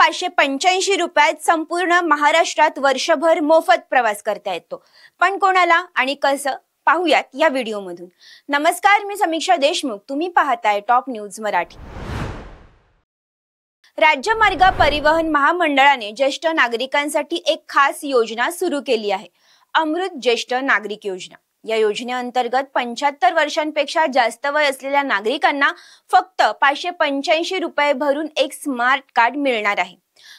585 रुपयात संपूर्ण महाराष्ट्रात वर्षभर मोफत प्रवास करता येतो। पण कोणाला आणि कसं पाहूयात या व्हिडिओमधून। नमस्कार, मी समीक्षा देशमुख, तुम्ही पाहताय टॉप न्यूज मराठी। राज्य मार्ग परिवहन महामंडळाने ज्येष्ठ नागरिकांसाठी एक खास योजना सुरू केली आहे, अमृत ज्येष्ठ नागरिक योजना। या योजनेअंतर्गत 75 वर्षांपेक्षा जास्त वय असलेल्या नागरिकांना फक्त 585 रुपये भरून एक स्मार्ट कार्ड मिळणार आहे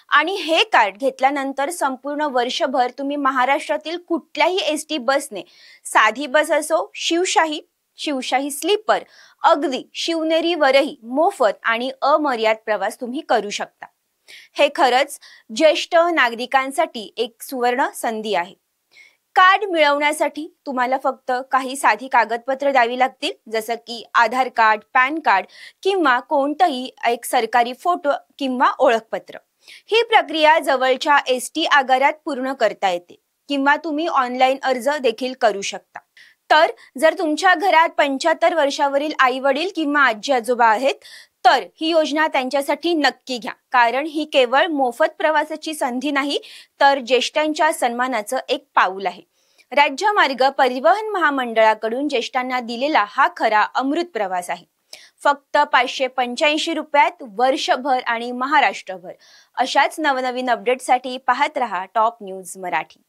आणि हे कार्ड घेतल्यानंतर संपूर्ण वर्षभर तुम्ही महाराष्ट्रातील कुठल्याही एसटी बसने, साधी बस असो, शिवशाही स्लीपर, अगदी शिवनेरीवरही मोफत आणि अमर्याद प्रवास तुम्ही करू शकता। हे खरंच ज्येष्ठ नागरिकांसाठी एक सुवर्ण संधी आहे। कार्ड मिळवण्यासाठी तुम्हाला फक्त काही साधी कागदपत्र द्यावी लागतील, जसं की आधार कार्ड, पॅन कार्ड किंवा कोणतेही एक सरकारी फोटो किंवा ओळखपत्र। ही प्रक्रिया जवळच्या एसटी आगारात पूर्ण करता येते किंवा तुम्ही ऑनलाईन अर्ज देखील करू शकता। तर जर तुमच्या घरात 75 वर्षावरील आई-वडील किंवा आजी-आजोबा आहेत तर ही योजना त्यांच्यासाठी नक्की घ्या, कारण ही केवळ मोफत प्रवासाची संधी नाही तर ज्येष्ठांच्या सन्मानाचं एक पाऊल आहे। राज्य मार्ग परिवहन महामंडळाकडून ज्येष्ठांना दिलेला हा खरा अमृत प्रवास आहे। फक्त 585 रुपयात वर्षभर आणि महाराष्ट्रभर। अशाच नवनवीन अपडेटसाठी पाहत रहा टॉप न्यूज मराठी।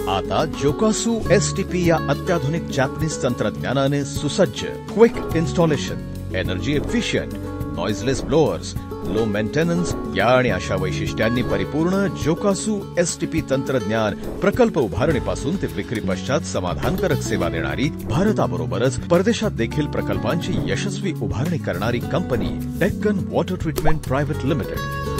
आता जोकासू एसटीपी या अत्याधुनिक जॅपनीज तंत्रज्ञानाने सुसज्ज, quick installation, energy efficient, noiseless blowers, low maintenance या आणि अशा वैशिष्ट्यांनी परिपूर्ण जोकासू एसटीपी तंत्रज्ञान प्रकल्प उभारणीपासून ते विक्री पश्चात समाधानकारक सेवा देणारी, भारताबरोबरच परदेशात देखील प्रकल्पांची यशस्वी उभारणी करणारी company Deccan water treatment private limited.